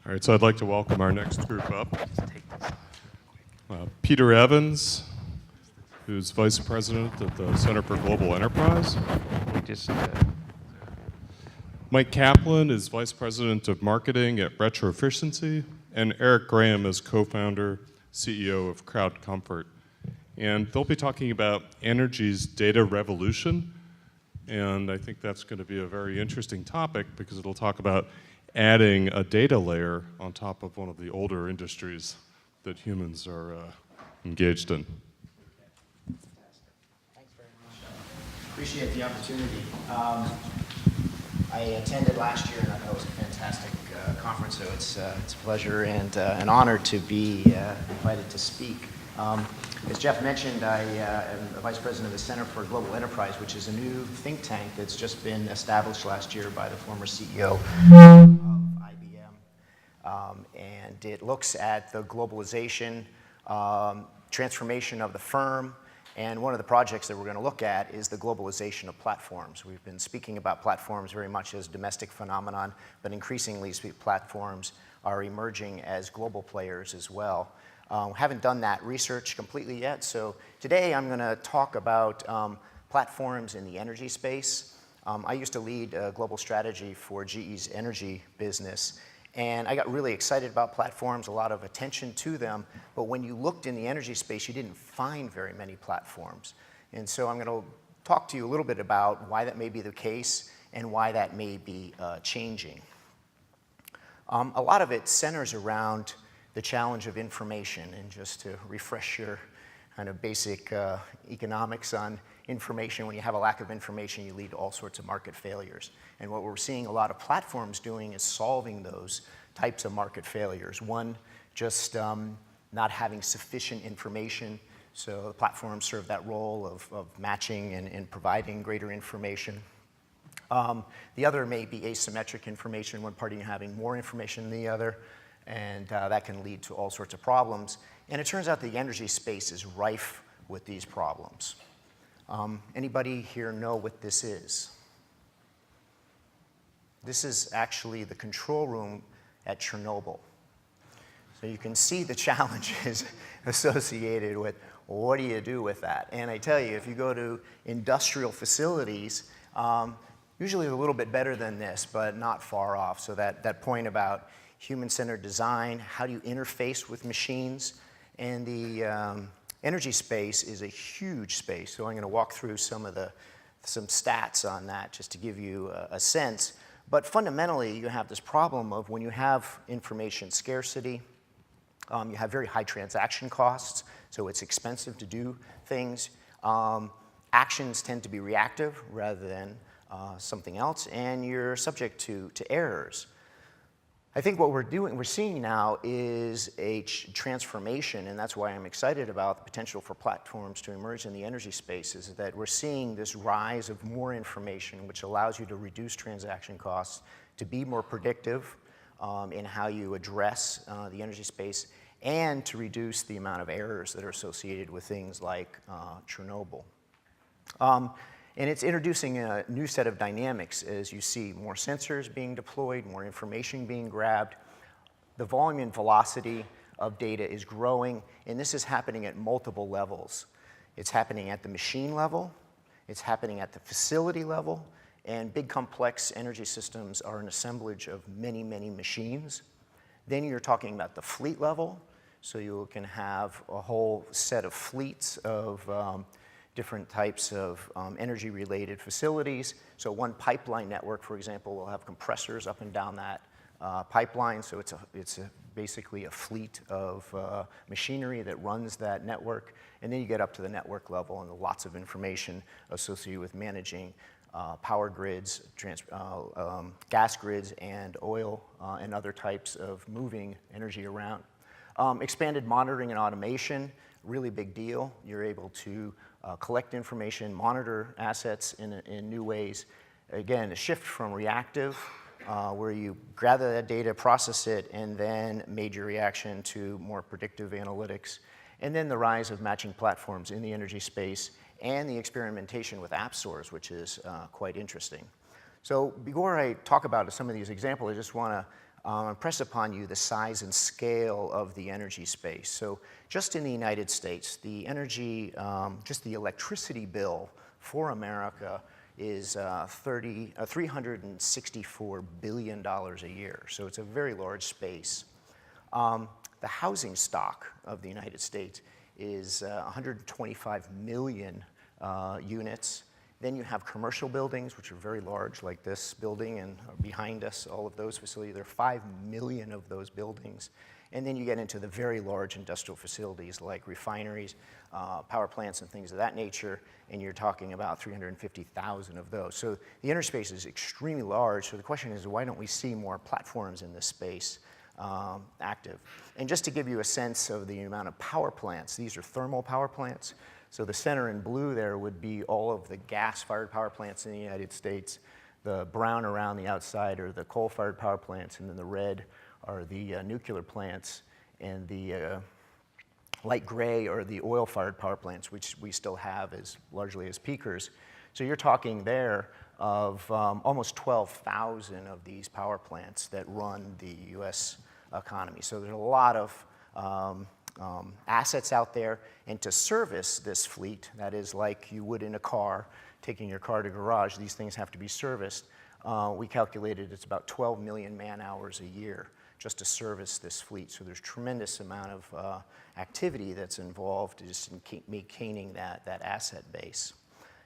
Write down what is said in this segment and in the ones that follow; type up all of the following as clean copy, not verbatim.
All right, so I'd like to welcome our next group up. Peter Evans, who's Vice President at the Center for Global Enterprise. Mike Kaplan is Vice President of Marketing at Retroefficiency, and Eric Graham is co-founder, CEO of Crowd Comfort. And they'll be talking about energy's data revolution, and I think that's going to be a very interesting topic because it'll talk about adding a data layer on top of one of the older industries that humans are engaged in. Thanks very much. Appreciate the opportunity. I attended last year and I thought it was a fantastic conference, so it's a pleasure and an honor to be invited to speak. As Jeff mentioned, I am the Vice President of the Center for Global Enterprise, which is a new think tank that's just been established last year by the former CEO of IBM. And it looks at the globalization, transformation of the firm, and one of the projects that we're going to look at is the globalization of platforms. We've been speaking about platforms very much as a domestic phenomenon, but increasingly platforms are emerging as global players as well. Haven't done that research completely yet, so today I'm going to talk about platforms in the energy space. I used to lead global strategy for GE's energy business, and I got really excited about platforms, a lot of attention to them, but when you looked in the energy space, you didn't find very many platforms. And so I'm going to talk to you a little bit about why that may be the case and why that may be changing. A lot of it centers around the challenge of information, and just to refresh your kind of basic economics on information, when you have a lack of information, you lead to all sorts of market failures. And what we're seeing a lot of platforms doing is solving those types of market failures. One, just not having sufficient information, so the platforms serve that role of matching and providing greater information. The other may be asymmetric information, one party having more information than the other, and that can lead to all sorts of problems. And it turns out the energy space is rife with these problems. Anybody here know what this is? This is actually the control room at Chernobyl. So you can see the challenges associated with what do you do with that. And I tell you, if you go to industrial facilities, usually a little bit better than this, but not far off. So that point about human-centered design, how do you interface with machines? And the energy space is a huge space, so I'm going to walk through some stats on that just to give you a sense. But fundamentally, you have this problem of when you have information scarcity, you have very high transaction costs, so it's expensive to do things. Actions tend to be reactive rather than something else, and you're subject to errors. I think what we're seeing now is a transformation, and that's why I'm excited about the potential for platforms to emerge in the energy space, is that we're seeing this rise of more information, which allows you to reduce transaction costs, to be more predictive in how you address the energy space, and to reduce the amount of errors that are associated with things like Chernobyl. And it's introducing a new set of dynamics as you see more sensors being deployed, more information being grabbed. The volume and velocity of data is growing, and this is happening at multiple levels. It's happening at the machine level, it's happening at the facility level, and big complex energy systems are an assemblage of many, many machines. Then you're talking about the fleet level, so you can have a whole set of fleets of different types of energy-related facilities. So one pipeline network, for example, will have compressors up and down that pipeline. So it's basically a fleet of machinery that runs that network. And then you get up to the network level, and lots of information associated with managing power grids, gas grids, and oil and other types of moving energy around. Expanded monitoring and automation, really big deal. You're able to collect information, monitor assets in new ways. Again, a shift from reactive, where you gather that data, process it, and then major reaction, to more predictive analytics. And then the rise of matching platforms in the energy space and the experimentation with app stores, which is quite interesting. So before I talk about some of these examples, I just want to impress upon you the size and scale of the energy space. So just in the United States, the energy, just the electricity bill for America is $364 billion a year. So it's a very large space. The housing stock of the United States is 125 million units. Then you have commercial buildings, which are very large, like this building and behind us, all of those facilities. There are 5 million of those buildings. And then you get into the very large industrial facilities like refineries, power plants, and things of that nature, and you're talking about 350,000 of those. So the interspace is extremely large, so the question is, why don't we see more platforms in this space active? And just to give you a sense of the amount of power plants, these are thermal power plants. So the center in blue there would be all of the gas-fired power plants in the United States. The brown around the outside are the coal-fired power plants, and then the red are the nuclear plants, and the light gray are the oil-fired power plants, which we still have largely as peakers. So you're talking there of almost 12,000 of these power plants that run the US economy. So there's a lot of assets out there, and to service this fleet, that is like you would in a car, taking your car to garage, these things have to be serviced. We calculated it's about 12 million man-hours a year just to service this fleet. So there's tremendous amount of activity that's involved just in maintaining that asset base.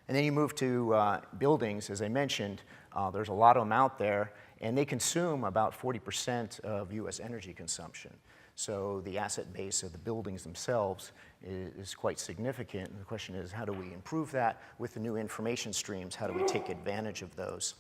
And then you move to buildings, as I mentioned, there's a lot of them out there, and they consume about 40% of US energy consumption. So the asset base of the buildings themselves is quite significant. And the question is, how do we improve that with the new information streams? How do we take advantage of those?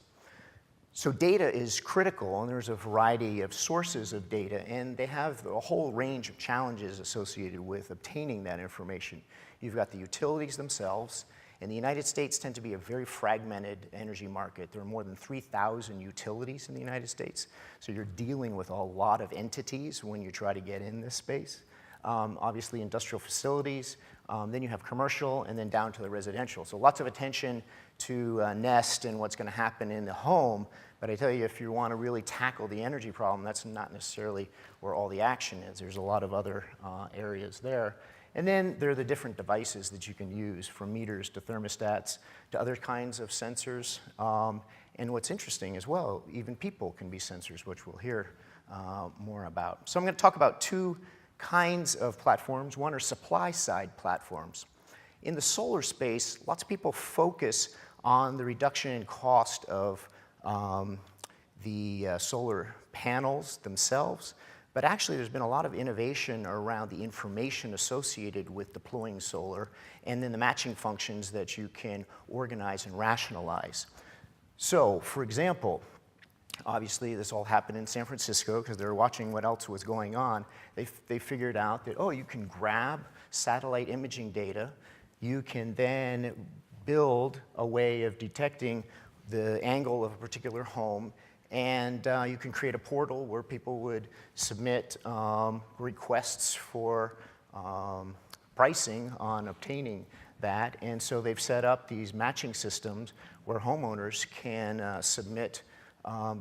So data is critical, and there's a variety of sources of data, and they have a whole range of challenges associated with obtaining that information. You've got the utilities themselves, and the United States tend to be a very fragmented energy market. There are more than 3,000 utilities in the United States, so you're dealing with a lot of entities when you try to get in this space. Obviously industrial facilities, then you have commercial, and then down to the residential. So lots of attention to Nest and what's going to happen in the home, but I tell you, if you want to really tackle the energy problem, that's not necessarily where all the action is. There's a lot of other areas there. And then there are the different devices that you can use, from meters to thermostats to other kinds of sensors. And what's interesting as well, even people can be sensors, which we'll hear more about. So I'm going to talk about two kinds of platforms. One are supply-side platforms. In the solar space, lots of people focus on the reduction in cost of the solar panels themselves, but actually there's been a lot of innovation around the information associated with deploying solar, and then the matching functions that you can organize and rationalize. So, for example, obviously this all happened in San Francisco because they were watching what else was going on. They figured out that, oh, you can grab satellite imaging data, you can then build a way of detecting the angle of a particular home, and you can create a portal where people would submit requests for pricing on obtaining that. And so they've set up these matching systems where homeowners can submit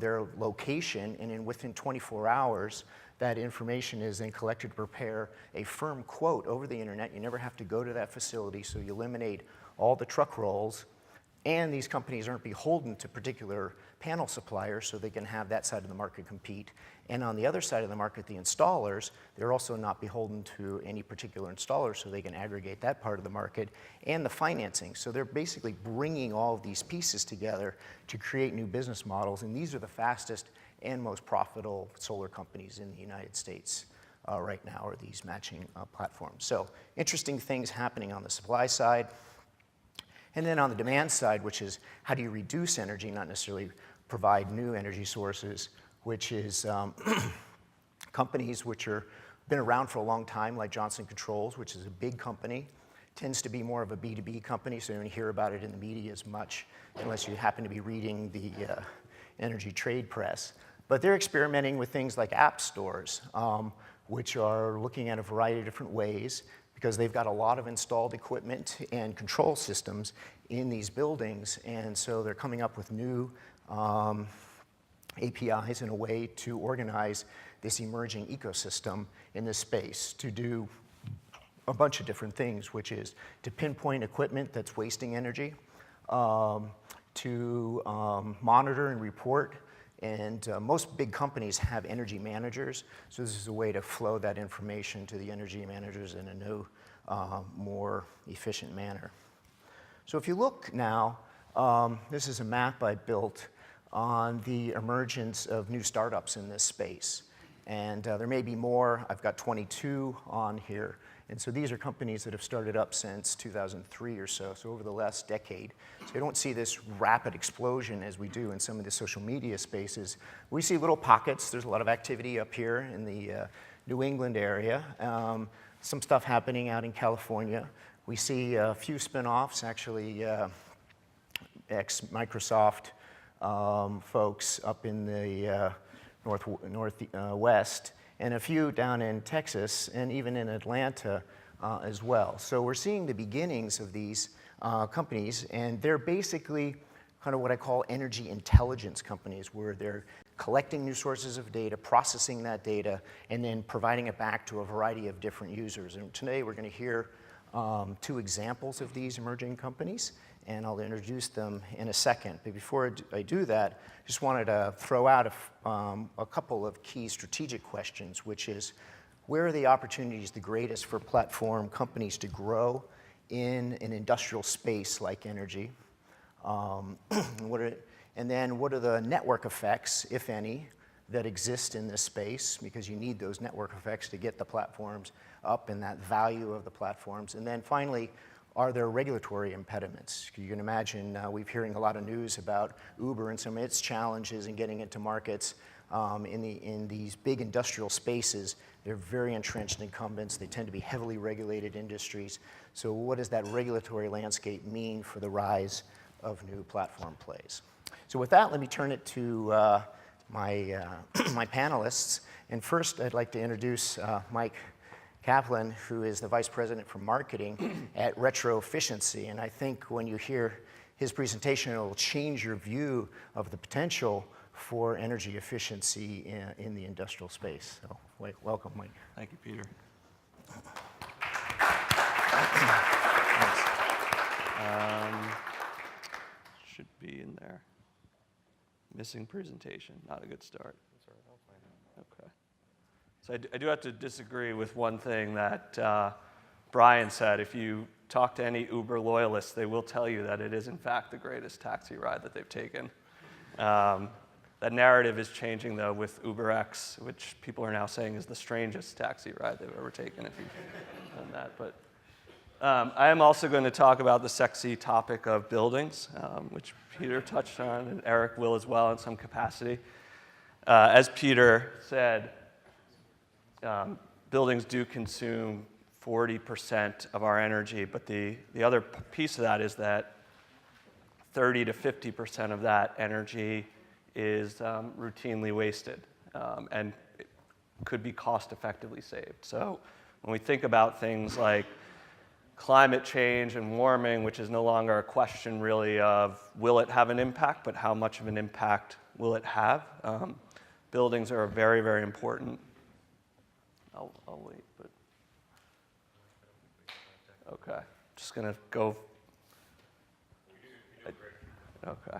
their location, and within 24 hours, that information is then collected to prepare a firm quote over the internet. You never have to go to that facility, so you eliminate all the truck rolls. And these companies aren't beholden to particular panel suppliers, so they can have that side of the market compete. And on the other side of the market, the installers, they're also not beholden to any particular installer, so they can aggregate that part of the market, and the financing. So they're basically bringing all of these pieces together to create new business models, and these are the fastest and most profitable solar companies in the United States right now, are these matching platforms. So interesting things happening on the supply side. And then on the demand side, which is how do you reduce energy, not necessarily provide new energy sources, which is companies which are been around for a long time, like Johnson Controls, which is a big company, tends to be more of a B2B company, so you don't hear about it in the media as much unless you happen to be reading the energy trade press. But they're experimenting with things like app stores, which are looking at a variety of different ways, because they've got a lot of installed equipment and control systems in these buildings, and so they're coming up with new APIs in a way to organize this emerging ecosystem in this space to do a bunch of different things, which is to pinpoint equipment that's wasting energy, to monitor and report. And most big companies have energy managers, so this is a way to flow that information to the energy managers in a new, more efficient manner. So if you look now, this is a map I built on the emergence of new startups in this space. And there may be more. I've got 22 on here. And so these are companies that have started up since 2003 or so over the last decade. So you don't see this rapid explosion as we do in some of the social media spaces. We see little pockets. There's a lot of activity up here in the New England area. Some stuff happening out in California. We see a few spin-offs, actually, ex-Microsoft folks up in the northwest, and a few down in Texas and even in Atlanta as well. So we're seeing the beginnings of these companies, and they're basically kind of what I call energy intelligence companies, where they're collecting new sources of data, processing that data, and then providing it back to a variety of different users. And today we're going to hear two examples of these emerging companies, and I'll introduce them in a second. But before I do that, I just wanted to throw out a couple of key strategic questions, which is, where are the opportunities the greatest for platform companies to grow in an industrial space like energy? And then what are the network effects, if any, that exist in this space? Because you need those network effects to get the platforms up and that value of the platforms. And then finally, are there regulatory impediments? You can imagine we're hearing a lot of news about Uber and some of its challenges in getting into markets in these big industrial spaces. They're very entrenched incumbents. They tend to be heavily regulated industries. So what does that regulatory landscape mean for the rise of new platform plays? So with that, let me turn it to my panelists. And first, I'd like to introduce Mike Kaplan, who is the Vice President for Marketing at Retro Efficiency. And I think when you hear his presentation, it will change your view of the potential for energy efficiency in the industrial space. So welcome, Mike. Thank you, Peter. Should be in there. Missing presentation, not a good start. Okay. So I do have to disagree with one thing that Brian said. If you talk to any Uber loyalists, they will tell you that it is, in fact, the greatest taxi ride that they've taken. That narrative is changing, though, with UberX, which people are now saying is the strangest taxi ride they've ever taken, if you've done that. But I am also going to talk about the sexy topic of buildings, which Peter touched on, and Eric will as well in some capacity. As Peter said, buildings do consume 40% of our energy, but the other piece of that is that 30 to 50% of that energy is routinely wasted and it could be cost effectively saved. So when we think about things like climate change and warming, which is no longer a question really of will it have an impact, but how much of an impact will it have, buildings are very, very important. I'll wait, but okay, just gonna go. Okay.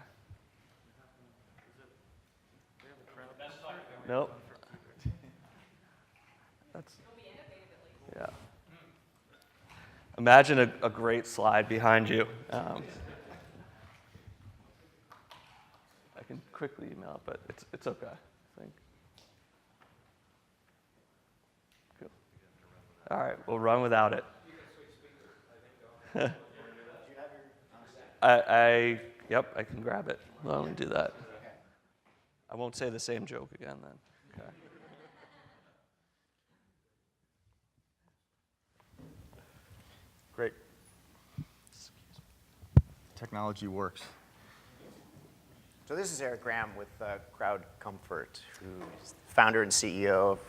Nope. That's, yeah. Imagine a great slide behind you. I can quickly email it, but it's okay, I think. Cool. All right, we'll run without it. Yep, I can grab it. Well, let me do that. I won't say the same joke again then. Okay. Great. Technology works. So this is Eric Graham with Crowd Comfort, who's founder and CEO of,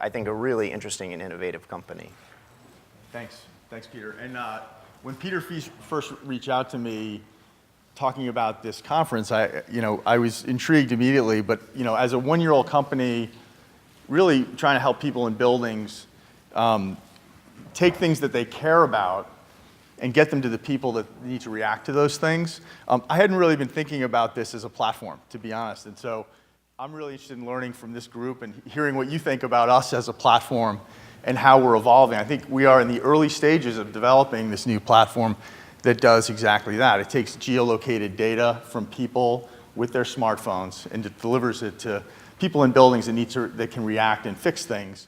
I think, a really interesting and innovative company. Thanks, Peter. And when Peter first reached out to me, talking about this conference, I was intrigued immediately, but as a one-year-old company, really trying to help people in buildings take things that they care about and get them to the people that need to react to those things. I hadn't really been thinking about this as a platform, to be honest, and so I'm really interested in learning from this group and hearing what you think about us as a platform and how we're evolving. I think we are in the early stages of developing this new platform that does exactly that. It takes geolocated data from people with their smartphones and it delivers it to people in buildings that can react and fix things.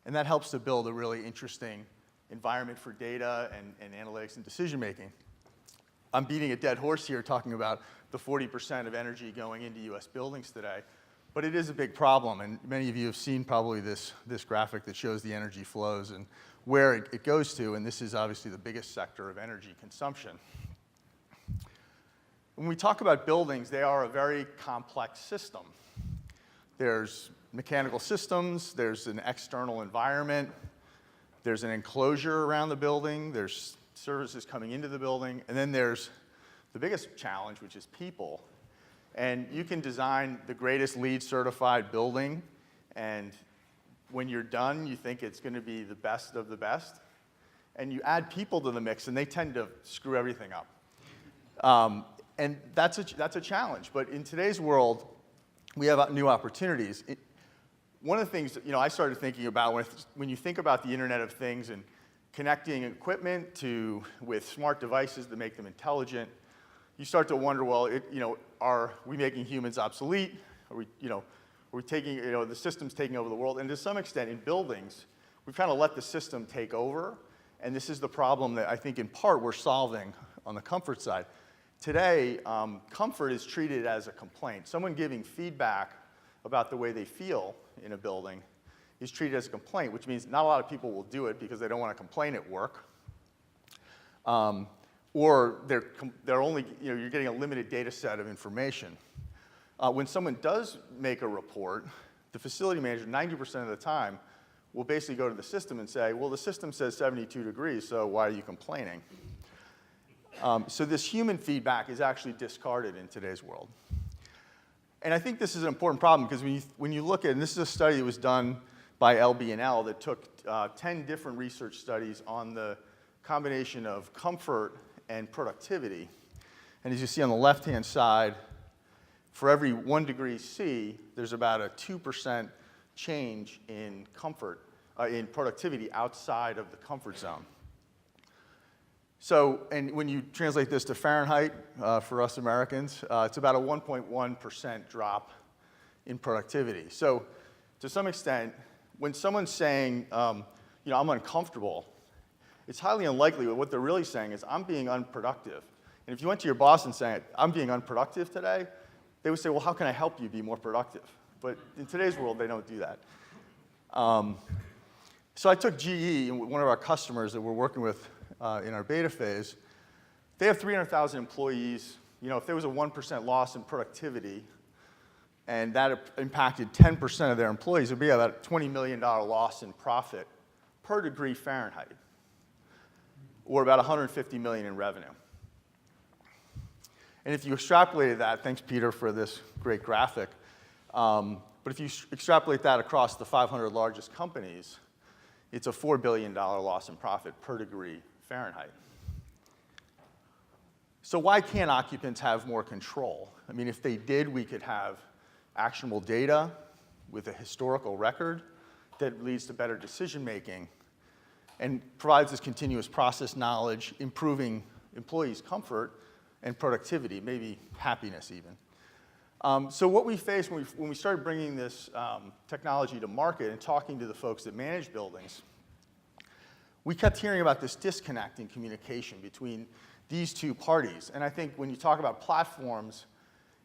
And that helps to build a really interesting environment for data and analytics and decision making. I'm beating a dead horse here talking about the 40% of energy going into US buildings today, but it is a big problem, and many of you have seen probably this graphic that shows the energy flows and where it goes to, and this is obviously the biggest sector of energy consumption. When we talk about buildings, they are a very complex system. There's mechanical systems, there's an external environment, there's an enclosure around the building, there's services coming into the building, and then there's the biggest challenge, which is people. And you can design the greatest LEED certified building, and when you're done, you think it's going to be the best of the best. And you add people to the mix, and they tend to screw everything up. And that's a challenge. But in today's world, we have new opportunities. One of the things that, I started thinking about when you think about the Internet of Things and connecting equipment with smart devices that make them intelligent, you start to wonder, well, are we making humans obsolete? Are we taking, the system's taking over the world? And to some extent, in buildings, we've kind of let the system take over. And this is the problem that I think in part we're solving on the comfort side. Today, comfort is treated as a complaint. Someone giving feedback about the way they feel in a building is treated as a complaint, which means not a lot of people will do it because they don't want to complain at work. Or they're only, you're getting a limited data set of information. When someone does make a report, the facility manager, 90% of the time, will basically go to the system and say, well, the system says 72 degrees, so why are you complaining? So this human feedback is actually discarded in today's world. And I think this is an important problem because when you look at, and this is a study that was done by LB&L that took 10 different research studies on the combination of comfort and productivity. And as you see on the left-hand side, for every 1 degree C, there's about a 2% change in comfort, in productivity outside of the comfort zone. So, and when you translate this to Fahrenheit, for us Americans, it's about a 1.1% drop in productivity. So, to some extent, when someone's saying, I'm uncomfortable, it's highly unlikely that what they're really saying is, I'm being unproductive. And if you went to your boss and said, I'm being unproductive today, they would say, well, how can I help you be more productive? But in today's world, they don't do that. So I took GE, one of our customers that we're working with in our beta phase. They have 300,000 employees. If there was a 1% loss in productivity, and that impacted 10% of their employees, it would be about a $20 million loss in profit per degree Fahrenheit, or about $150 million in revenue. And if you extrapolated that, thanks Peter for this great graphic, but if you extrapolate that across the 500 largest companies, it's a $4 billion loss in profit per degree Fahrenheit. So why can't occupants have more control? I mean, if they did, we could have actionable data with a historical record that leads to better decision making and provides this continuous process knowledge, improving employees' comfort and productivity, maybe happiness even. So what we faced when we started bringing this technology to market and talking to the folks that manage buildings, we kept hearing about this disconnect in communication between these two parties. And I think when you talk about platforms,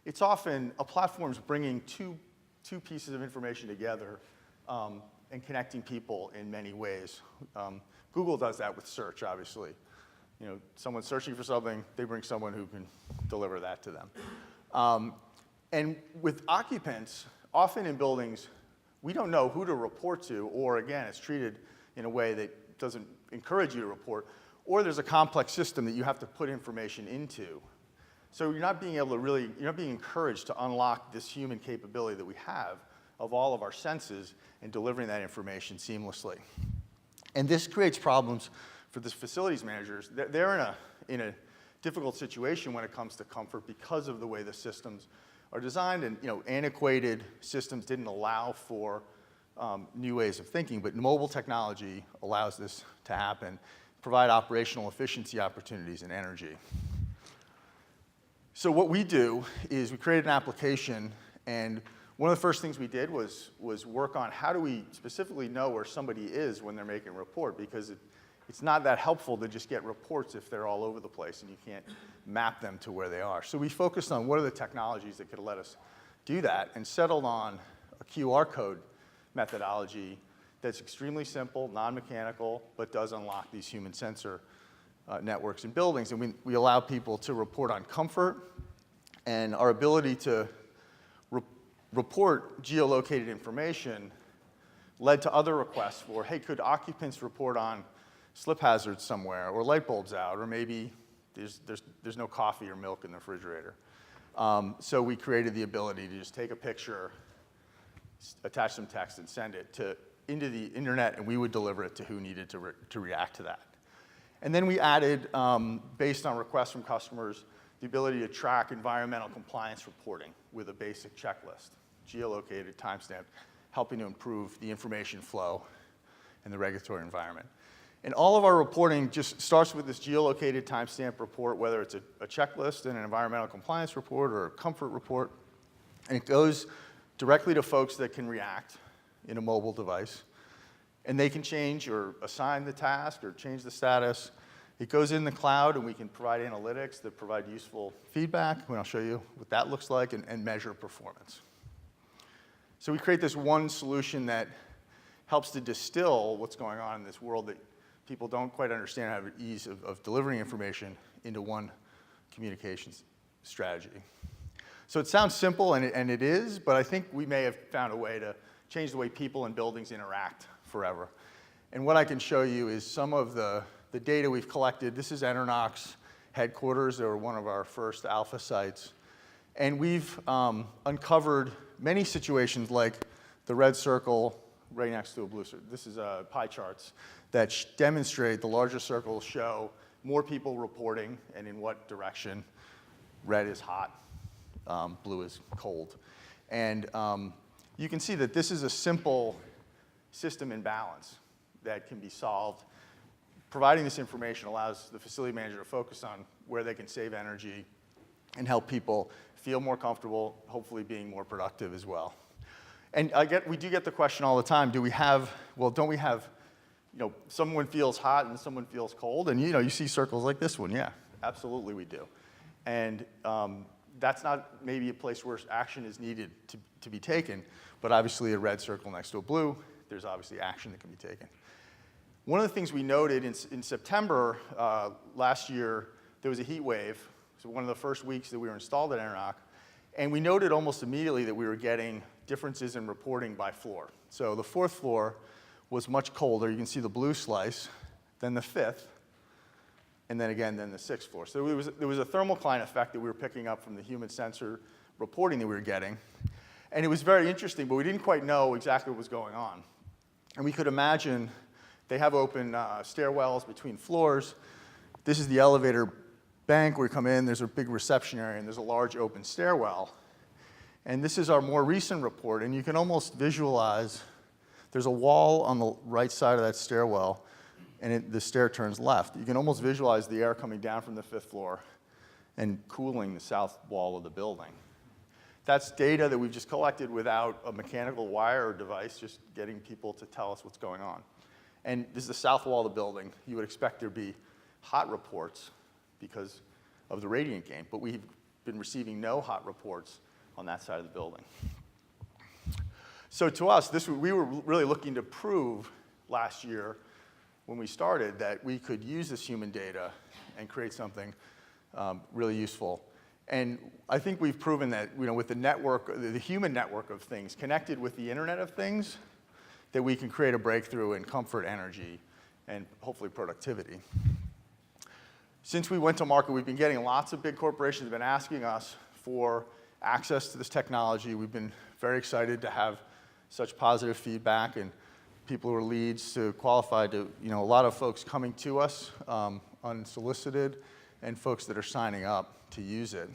it's often a platform's bringing two pieces of information together and connecting people in many ways. Google does that with search, obviously. Someone's searching for something, they bring someone who can deliver that to them. And with occupants, often in buildings, we don't know who to report to, or again, it's treated in a way that doesn't encourage you to report, or there's a complex system that you have to put information into So you're not being encouraged to unlock this human capability that we have of all of our senses and delivering that information seamlessly. And this creates problems for the facilities managers. They're in a difficult situation when it comes to comfort because of the way the systems are designed, and antiquated systems didn't allow for new ways of thinking, but mobile technology allows this to happen, provide operational efficiency opportunities and energy. So what we do is we created an application, and one of the first things we did was work on how do we specifically know where somebody is when they're making a report, because it's not that helpful to just get reports if they're all over the place and you can't map them to where they are. So we focused on what are the technologies that could let us do that, and settled on a QR code methodology that's extremely simple, non-mechanical, but does unlock these human sensor networks in buildings. And we allow people to report on comfort, and our ability to report geolocated information led to other requests for, hey, could occupants report on slip hazards somewhere, or light bulbs out, or maybe there's no coffee or milk in the refrigerator. So we created the ability to just take a picture, attach some text, and send it into the internet, and we would deliver it to who needed to react to that. And then we added, based on requests from customers, the ability to track environmental compliance reporting with a basic checklist, geolocated, timestamped, helping to improve the information flow in the regulatory environment. And all of our reporting just starts with this geolocated timestamp report, whether it's a checklist and an environmental compliance report or a comfort report. And it goes directly to folks that can react in a mobile device. And they can change or assign the task or change the status. It goes in the cloud, and we can provide analytics that provide useful feedback, and I'll show you what that looks like, and measure performance. So we create this one solution that helps to distill what's going on in this world that people don't quite understand how to ease of delivering information into one communications strategy. So it sounds simple, and it is, but I think we may have found a way to change the way people and buildings interact forever. And what I can show you is some of the data we've collected. This is Enernox headquarters. They were one of our first alpha sites. And we've uncovered many situations like the red circle right next to a blue circle. This is pie charts that demonstrate the larger circles show more people reporting and in what direction. Red is hot, blue is cold. And you can see that this is a simple system imbalance that can be solved. Providing this information allows the facility manager to focus on where they can save energy and help people feel more comfortable, hopefully being more productive as well. And we do get the question all the time, don't we have, someone feels hot and someone feels cold? And you see circles like this one. Yeah, absolutely we do. And that's not maybe a place where action is needed to be taken, but obviously a red circle next to a blue, there's obviously action that can be taken. One of the things we noted in September last year, there was a heat wave. So one of the first weeks that we were installed at Enernox, and we noted almost immediately that we were getting differences in reporting by floor. So the 4th floor was much colder. You can see the blue slice, then the 5th, and then again, then the 6th floor. So there was a thermocline effect that we were picking up from the human sensor reporting that we were getting. And it was very interesting, but we didn't quite know exactly what was going on. And we could imagine they have open stairwells between floors. This is the elevator bank where you come in. There's a big reception area, and there's a large open stairwell. And this is our more recent report, and you can almost visualize there's a wall on the right side of that stairwell, and the stair turns left. You can almost visualize the air coming down from the 5th floor and cooling the south wall of the building. That's data that we've just collected without a mechanical wire or device, just getting people to tell us what's going on. And this is the south wall of the building. You would expect there to be hot reports because of the radiant gain, but we've been receiving no hot reports on that side of the building. So to us, we were really looking to prove last year when we started that we could use this human data and create something really useful. And I think we've proven that with the network, the human network of things connected with the Internet of Things, that we can create a breakthrough in comfort, energy, and hopefully productivity. since we went to market, we've been getting lots of big corporations have been asking us for access to this technology. We've been very excited to have such positive feedback and people who are leads to qualify to, a lot of folks coming to us unsolicited and folks that are signing up to use it.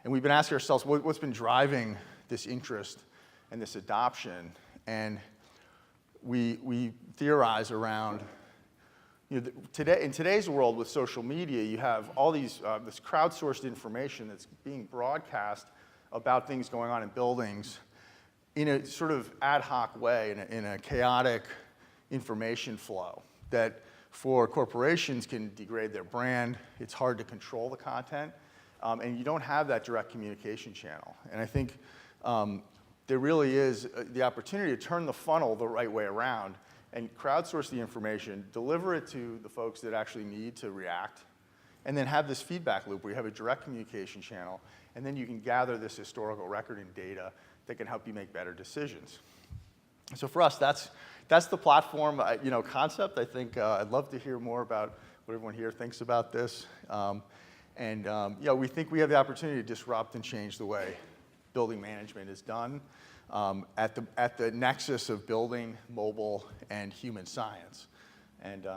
And we've been asking ourselves, what's been driving this interest and this adoption? And we theorize around, in today's world with social media, you have all these, this crowdsourced information that's being broadcast about things going on in buildings in a sort of ad hoc way, in a chaotic information flow that for corporations can degrade their brand. It's hard to control the content, and you don't have that direct communication channel. And I think there really is the opportunity to turn the funnel the right way around and crowdsource the information, deliver it to the folks that actually need to react, and then have this feedback loop where you have a direct communication channel, and then you can gather this historical record and data that can help you make better decisions. So for us, that's the platform concept. I think I'd love to hear more about what everyone here thinks about this. We think we have the opportunity to disrupt and change the way building management is done at the nexus of building, mobile, and human science. And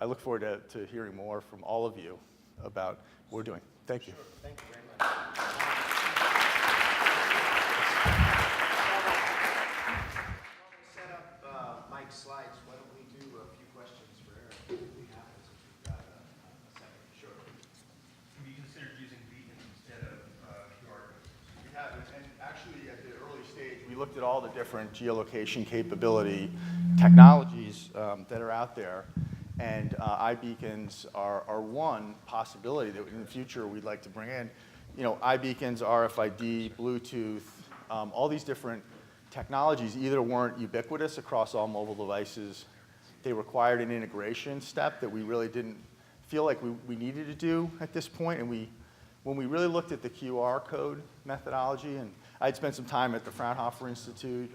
I look forward to hearing more from all of you about what we're doing. Thank you. Sure. Thank you very much. Set up Mike's slides. Why don't we do a few questions for Eric? We have it since we've got a second. Sure. Have you considered using beacons instead of QR codes? We have, and actually at the early stage, we looked at all the different geolocation capability technologies that are out there, and iBeacons are one possibility that in the future we'd like to bring in. iBeacons, RFID, Bluetooth, all these different technologies either weren't ubiquitous across all mobile devices. They required an integration step that we really didn't feel like we needed to do at this point. And when we really looked at the QR code methodology, and I'd spent some time at the Fraunhofer Institute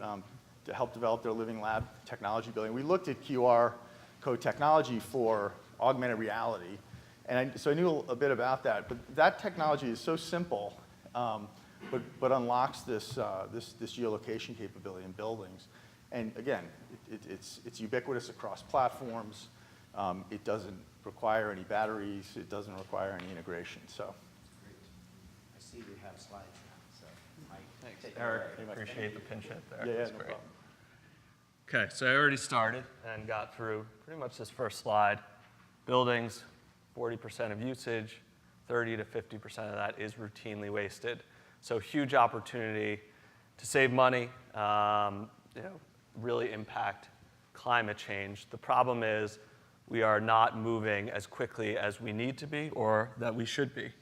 to help develop their Living Lab technology building, we looked at QR code technology for augmented reality. And so I knew a bit about that. But that technology is so simple, but unlocks this geolocation capability in buildings. And again, it's ubiquitous across platforms. It doesn't require any batteries. It doesn't require any integration. So. Great. I see we have slides now. So, Mike, Thanks, take it Eric. away. Appreciate the pinch hit there. Yeah, That's no great. problem. Okay, so I already started and got through pretty much this first slide. Buildings, 40% of usage, 30 to 50% of that is routinely wasted. So huge opportunity to save money, really impact climate change. The problem is we are not moving as quickly as we need to be or that we should be.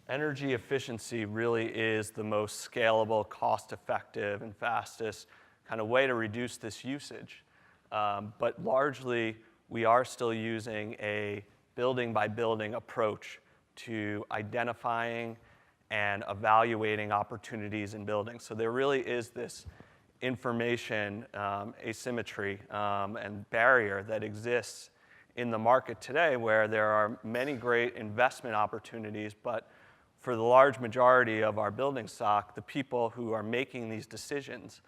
Energy efficiency really is the most scalable, cost-effective, and fastest kind of way to reduce this usage. But largely, we are still using a building-by-building approach to identifying and evaluating opportunities in buildings. So there really is this information asymmetry and barrier that exists in the market today where there are many great investment opportunities, but for the large majority of our building stock, the people who are making these decisions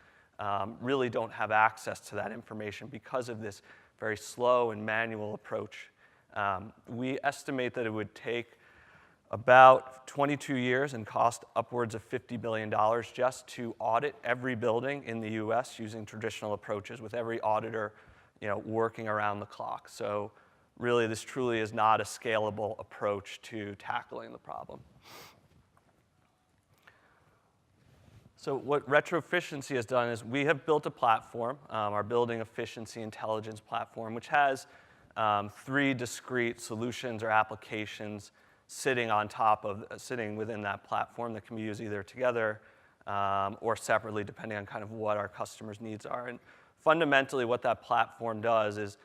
really don't have access to that information because of this very slow and manual approach. We estimate that it would take about 22 years and cost upwards of $50 billion just to audit every building in the US using traditional approaches with every auditor working around the clock. So really, this truly is not a scalable approach to tackling the problem. So what retroefficiency has done is we have built a platform, our Building Efficiency Intelligence platform, which has 3 discrete solutions or applications sitting within that platform that can be used either together or separately, depending on kind of what our customers' needs are. And fundamentally, what that platform does is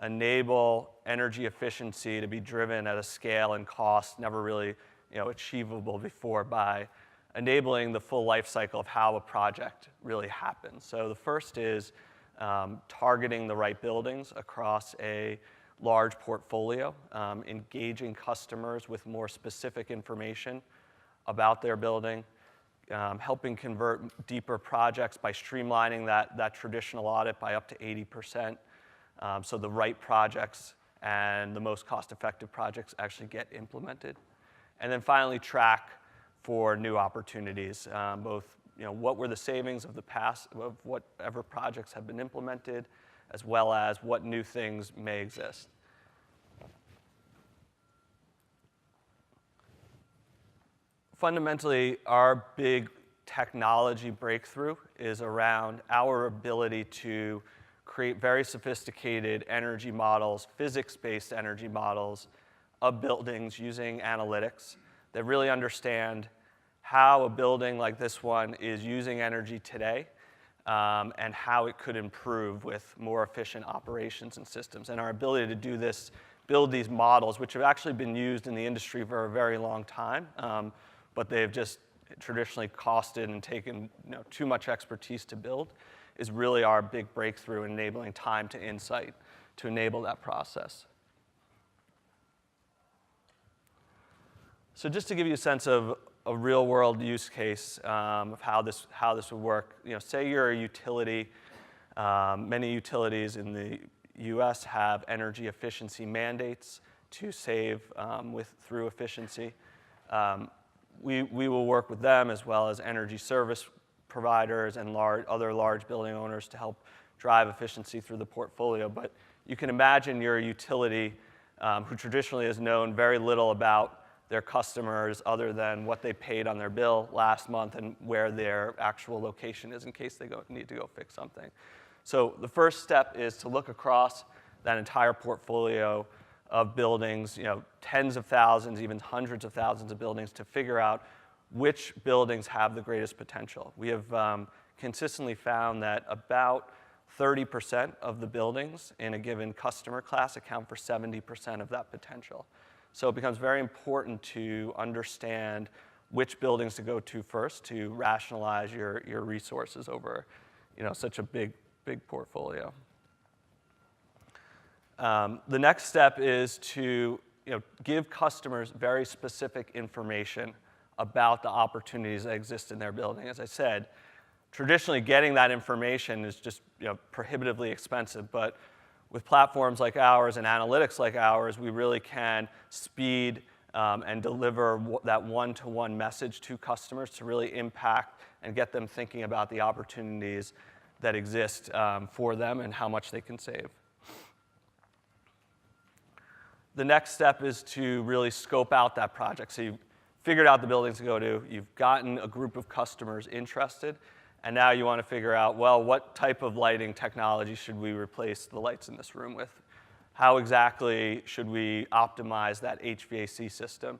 enable energy efficiency to be driven at a scale and cost never really achievable before by enabling the full life cycle of how a project really happens. So the first is targeting the right buildings across a large portfolio, engaging customers with more specific information about their building, helping convert deeper projects by streamlining that traditional audit by up to 80%, so the right projects and the most cost-effective projects actually get implemented. And then finally, track for new opportunities, both what were the savings of the past, of whatever projects have been implemented, as well as what new things may exist. Fundamentally, our big technology breakthrough is around our ability to create very sophisticated energy models, physics-based energy models of buildings using analytics that really understand how a building like this one is using energy today, and how it could improve with more efficient operations and systems. And our ability to do this, build these models, which have actually been used in the industry for a very long time, but they've just traditionally costed and taken too much expertise to build, is really our big breakthrough in enabling time to insight to enable that process. So just to give you a sense of a real-world use case of how this would work, say you're a utility. Many utilities in the U.S. have energy efficiency mandates to save through efficiency. We will work with them as well as energy service providers and other large building owners to help drive efficiency through the portfolio. But you can imagine you're a utility who traditionally has known very little about their customers other than what they paid on their bill last month and where their actual location is in case they need to go fix something. So the first step is to look across that entire portfolio of buildings, tens of thousands, even hundreds of thousands of buildings, to figure out which buildings have the greatest potential. We have consistently found that about 30% of the buildings in a given customer class account for 70% of that potential. So it becomes very important to understand which buildings to go to first to rationalize your resources over such a big portfolio. The next step is to give customers very specific information about the opportunities that exist in their building. As I said, traditionally getting that information is just prohibitively expensive, but with platforms like ours and analytics like ours, we really can speed and deliver that one-to-one message to customers to really impact and get them thinking about the opportunities that exist for them and how much they can save. The next step is to really scope out that project. So you've figured out the buildings to go to, you've gotten a group of customers interested, and now you want to figure out, well, what type of lighting technology should we replace the lights in this room with? How exactly should we optimize that HVAC system?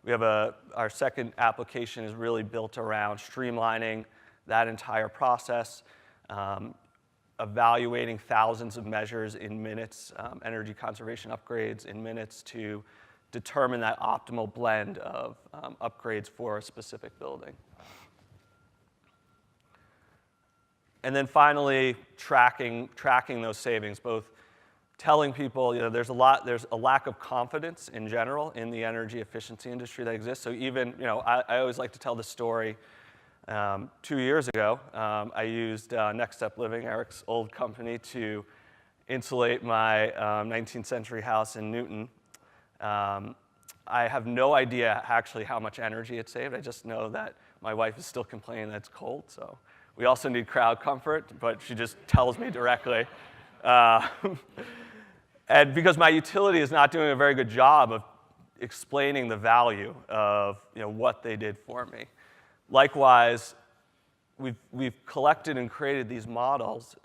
We have our second application is really built around streamlining that entire process, evaluating thousands of measures in minutes, energy conservation upgrades in minutes to determine that optimal blend of upgrades for a specific building. And then finally, tracking those savings, both telling people there's a lack of confidence in general in the energy efficiency industry that exists. So even I always like to tell the story. 2 years ago, I used Next Step Living, Eric's old company, to insulate my 19th century house in Newton. I have no idea actually how much energy it saved. I just know that my wife is still complaining that it's cold. So we also need crowd comfort, but she just tells me directly. And because my utility is not doing a very good job of explaining the value of what they did for me. Likewise, we've collected and created these models.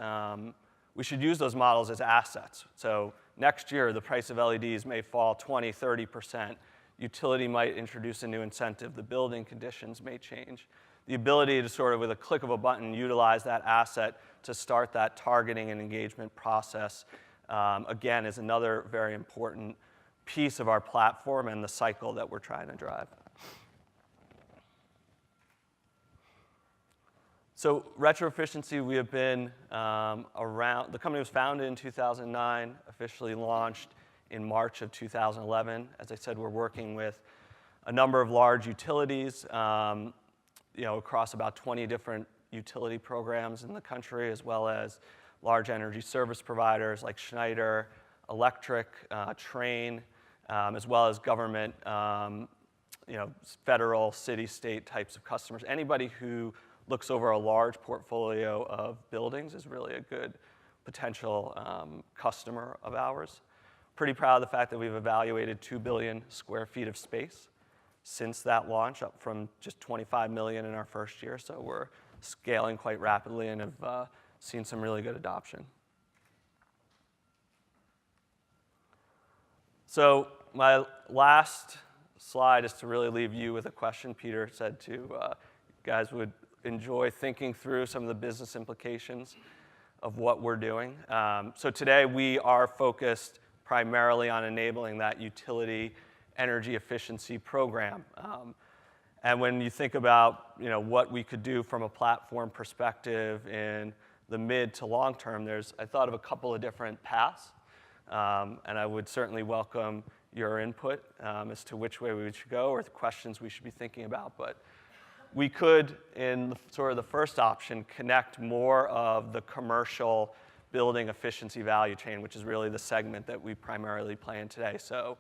We should use those models as assets. So next year, the price of LEDs may fall 20, 30%. Utility might introduce a new incentive. The building conditions may change. The ability to sort of, with a click of a button, utilize that asset to start that targeting and engagement process, again, is another very important piece of our platform and the cycle that we're trying to drive. So retro efficiency, we have been around. The company was founded in 2009, officially launched in March of 2011. As I said, we're working with a number of large utilities, across about 20 different utility programs in the country, as well as large energy service providers like Schneider Electric, Trane, as well as government, federal, city, state types of customers. Anybody who looks over a large portfolio of buildings is really a good potential customer of ours. Pretty proud of the fact that we've evaluated 2 billion square feet of space since that launch, up from just 25 million in our first year. So we're scaling quite rapidly and have seen some really good adoption. So my last slide is to really leave you with a question. Peter said you guys would enjoy thinking through some of the business implications of what we're doing. So today we are focused primarily on enabling that utility energy efficiency program. And when you think about what we could do from a platform perspective in the mid to long term, I thought of a couple of different paths. And I would certainly welcome your input as to which way we should go or the questions we should be thinking about. But we could, in sort of the first option, connect more of the commercial building efficiency value chain, which is really the segment that we primarily play in today. So,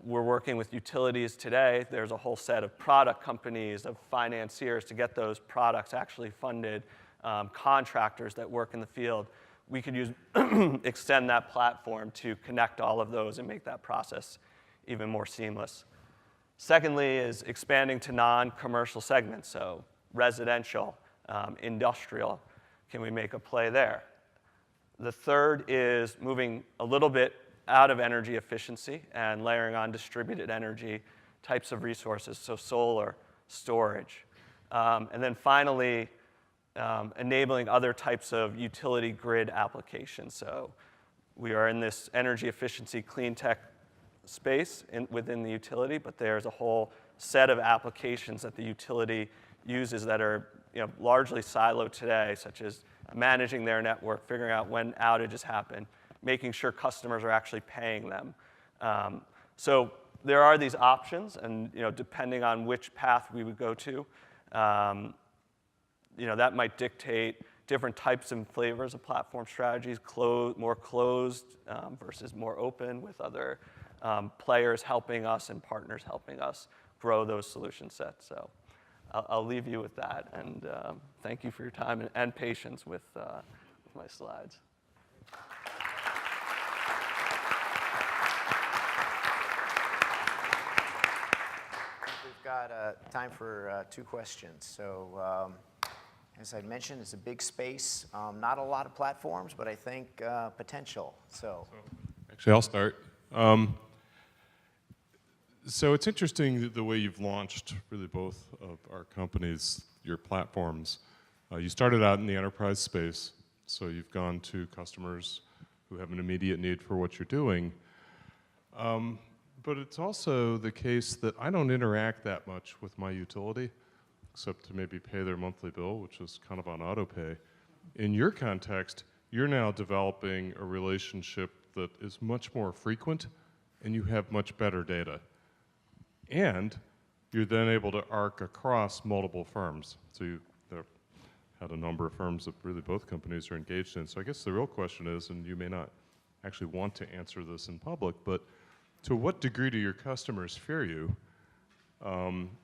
we're working with utilities today. There's a whole set of product companies, of financiers to get those products actually funded, contractors that work in the field. We could extend that platform to connect all of those and make that process even more seamless. Secondly is expanding to non-commercial segments, so residential, industrial. Can we make a play there? The third is moving a little bit out of energy efficiency and layering on distributed energy types of resources, so solar, storage. And then finally, enabling other types of utility grid applications. So we are in this energy efficiency clean tech space within the utility, but there's a whole set of applications that the utility uses that are largely siloed today, such as managing their network, figuring out when outages happen, making sure customers are actually paying them. So there are these options, and depending on which path we would go to, that might dictate different types and flavors of platform strategies, more closed versus more open, with other players helping us and partners helping us grow those solution sets. So I'll leave you with that, and thank you for your time and patience with my slides. We've got time for 2 questions. So as I mentioned, it's a big space. Not a lot of platforms, but I think potential. So Actually, I'll start. So it's interesting the way you've launched really both of our companies, your platforms. You started out in the enterprise space, so you've gone to customers who have an immediate need for what you're doing. But it's also the case that I don't interact that much with my utility, except to maybe pay their monthly bill, which is kind of on auto pay. In your context, you're now developing a relationship that is much more frequent, and you have much better data. And you're then able to arc across multiple firms. So you had a number of firms that really both companies are engaged in. So I guess the real question is, and you may not actually want to answer this in public, but to what degree do your customers fear you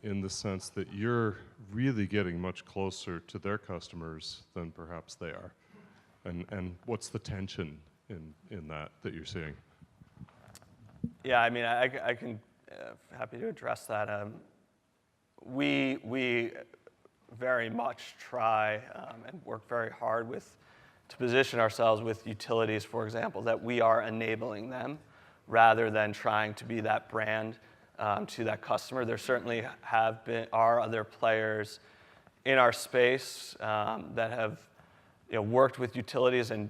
in the sense that you're really getting much closer to their customers than perhaps they are? And what's the tension in that you're seeing? Yeah, I mean, I can happy to address that. We very much try and work very hard to position ourselves with utilities, for example, that we are enabling them rather than trying to be that brand to that customer. There certainly are other players in our space that have worked with utilities and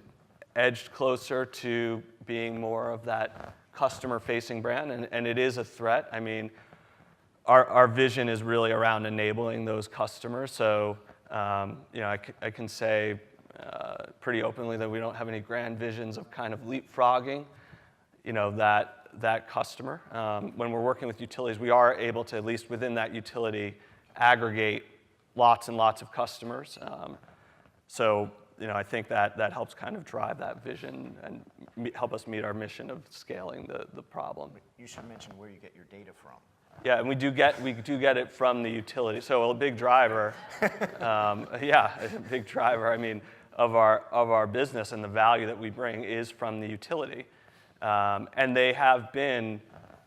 edged closer to being more of that customer-facing brand, and it is a threat. I mean, our vision is really around enabling those customers. So, I can say pretty openly that we don't have any grand visions of kind of leapfrogging, that customer. When we're working with utilities, we are able to, at least within that utility, aggregate lots and lots of customers. So I think that helps kind of drive that vision and help us meet our mission of scaling the problem. You should mention where you get your data from. Yeah, and we do get it from the utility. So a big driver, a big driver. I mean, of our business and the value that we bring is from the utility, and they have been.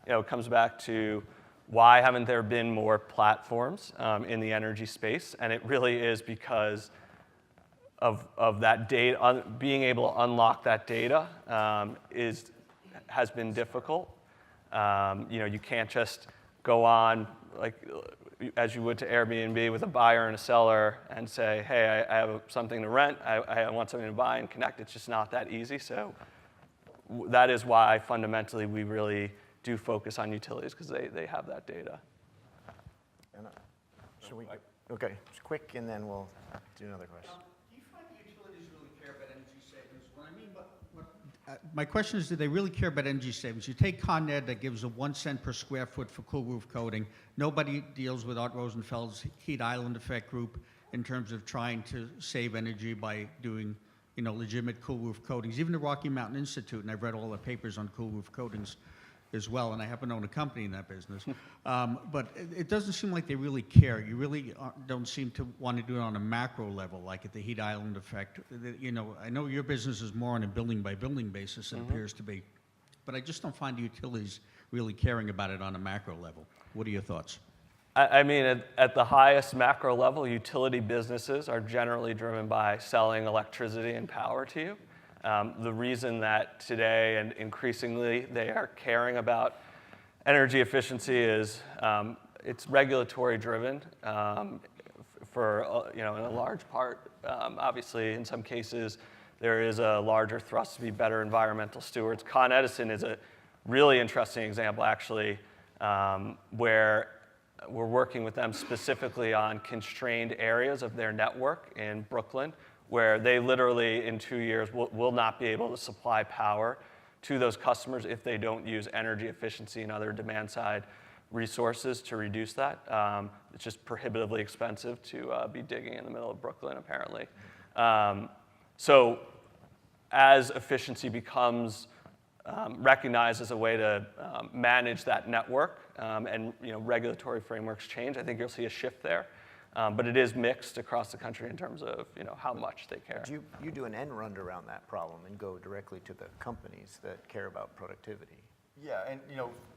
It comes back to why haven't there been more platforms in the energy space? And it really is because of that data. Being able to unlock that data has been difficult. You can't just go on as you would to Airbnb with a buyer and a seller and say, hey, I have something to rent, I want something to buy and connect. It's just not that easy. So that is why fundamentally we really do focus on utilities, because they have that data. Should we? Okay, it's quick, and then we'll do another question. Do you find the utilities really care about energy savings? What I mean, my question is, do they really care about energy savings? You take Con Ed that gives a 1 cent per square foot for cool roof coating. Nobody deals with Art Rosenfeld's heat island effect group in terms of trying to save energy by doing, legitimate cool roof coatings. Even the Rocky Mountain Institute, and I've read all the papers on cool roof coatings as well, and I happen to own a company in that business. But it doesn't seem like they really care. You really don't seem to want to do it on a macro level, like at the heat island effect. I know your business is more on a building by building basis, it appears to be, but I just don't find the utilities really caring about it on a macro level. What are your thoughts? I mean, at the highest macro level, utility businesses are generally driven by selling electricity and power to you. The reason that today and increasingly they are caring about energy efficiency is it's regulatory driven in a large part. Obviously, in some cases, there is a larger thrust to be better environmental stewards. Con Edison is a really interesting example, actually, where we're working with them specifically on constrained areas of their network in Brooklyn, where they literally, in 2 years, will not be able to supply power to those customers if they don't use energy efficiency and other demand-side resources to reduce that. It's just prohibitively expensive to be digging in the middle of Brooklyn, apparently. So as efficiency becomes recognized as a way to manage that network and regulatory frameworks change, I think you'll see a shift there. But it is mixed across the country in terms of how much they care. You do an end run around that problem and go directly to the companies that care about productivity. Yeah, and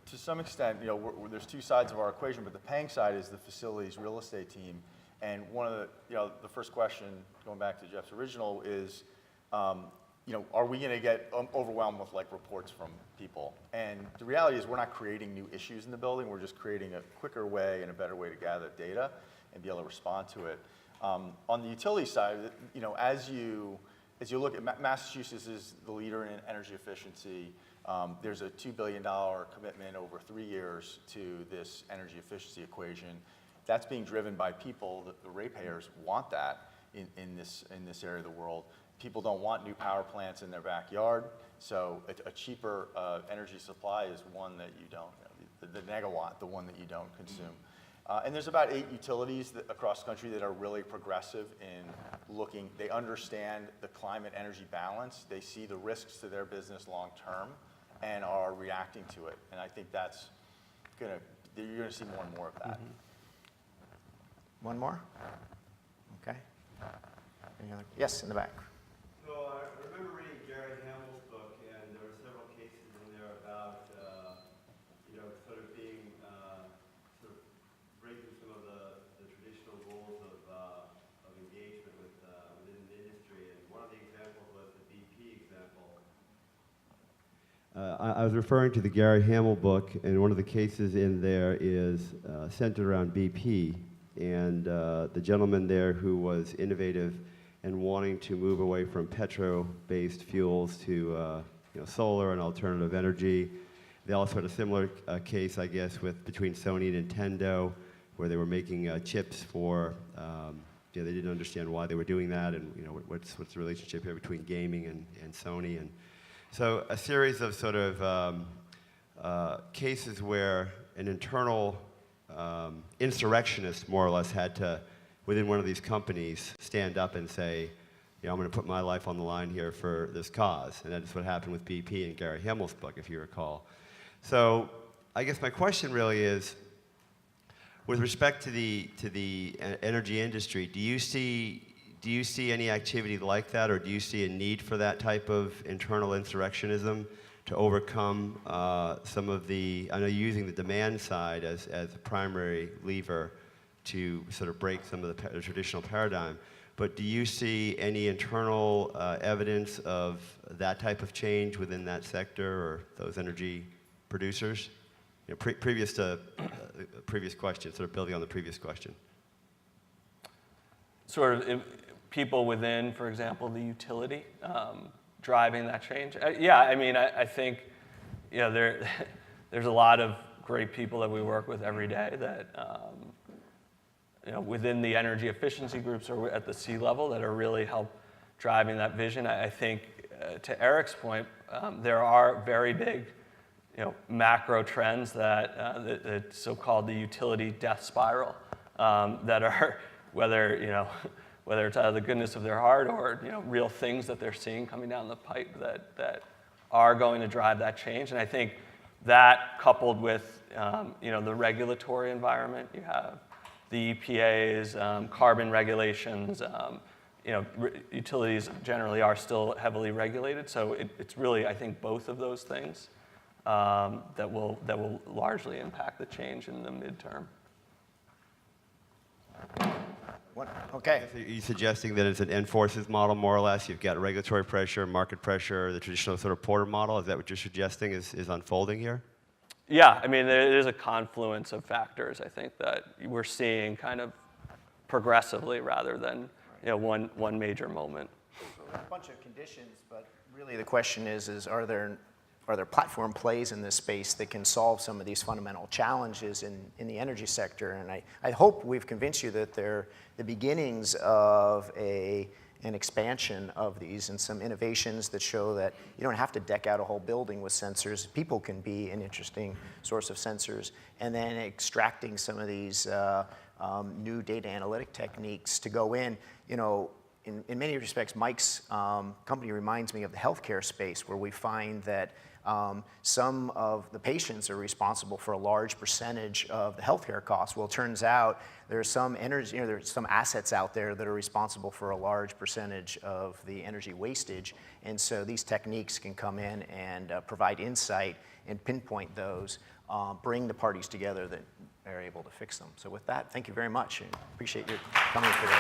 to some extent, there's two sides of our equation, but the paying side is the facilities real estate team. And one of the first question, going back to Jeff's original, is, are we going to get overwhelmed with reports from people? And the reality is we're not creating new issues in the building. We're just creating a quicker way and a better way to gather data and be able to respond to it. On the utility side, as you look at Massachusetts is the leader in energy efficiency. There's a $2 billion commitment over 3 years to this energy efficiency equation. That's being driven by people. The ratepayers want that in this area of the world. People don't want new power plants in their backyard, so a cheaper energy supply is one that you don't, the megawatt, the one that you don't consume. And there's about 8 utilities across the country that are really progressive in looking. They understand the climate energy balance. They see the risks to their business long term and are reacting to it. And I think you're going to see more and more of that. One more? Okay. Any other? Yes, in the back. So I remember reading Gary Hamel's book, and there were several cases in there about, sort of being, sort of breaking some of the traditional rules of engagement within the industry. And one of the examples was the BP example. I was referring to the Gary Hamel book, and one of the cases in there is centered around BP. And the gentleman there who was innovative and wanting to move away from petro-based fuels to solar and alternative energy. They also had a similar case, I guess, between Sony and Nintendo, where they were making chips for. They didn't understand why they were doing that, and what's the relationship here between gaming and Sony. And So a series of sort of cases where an internal insurrectionist, more or less, had to, within one of these companies, stand up and say, you know, I'm going to put my life on the line here for this cause. And that's what happened with BP in Gary Hamel's book, if you recall. So I guess my question really is, with respect to the energy industry, do you see any activity like that, or do you see a need for that type of internal insurrectionism to overcome some of the, I know you're using the demand side as a primary lever to sort of break some of the traditional paradigm, but do you see any internal evidence of that type of change within that sector or those energy producers? You know, previous to previous question, sort of building on the previous question. Sort of people within, for example, the utility, driving that change. Yeah, I mean, I think, you know, there's a lot of great people that we work with every day that, you know, within the energy efficiency groups or at the C level that are really help driving that vision. I think, to Eric's point, there are very big, you know, macro trends that the so-called the utility death spiral that are, whether, you know, whether it's out of the goodness of their heart or, you know, real things that they're seeing coming down the pipe that are going to drive that change. And I think that coupled with, you know, the regulatory environment, you have the EPA's carbon regulations, you know, utilities generally are still heavily regulated. So it's really, I think, both of those things that will largely impact the change in the midterm. Okay. Are you suggesting that it's an end-forces model, more or less? You've got regulatory pressure, market pressure, the traditional sort of Porter model. Is that what you're suggesting is unfolding here? Yeah, I mean, it is a confluence of factors, I think, that we're seeing kind of progressively rather than, you know, one major moment. A bunch of conditions, but really the question is are there platform plays in this space that can solve some of these fundamental challenges in the energy sector? And I hope we've convinced you that they're the beginnings of an expansion of these and some innovations that show that you don't have to deck out a whole building with sensors. People can be an interesting source of sensors. And then extracting some of these new data analytic techniques to go in, you know, in many respects, Mike's company reminds me of the healthcare space, where we find that some of the patients are responsible for a large percentage of the healthcare costs. Well, it turns out there's some energy, you know, there's some assets out there that are responsible for a large percentage of the energy wastage. And so these techniques can come in and provide insight and pinpoint those, bring the parties together that are able to fix them. So with that, thank you very much. And appreciate your coming today.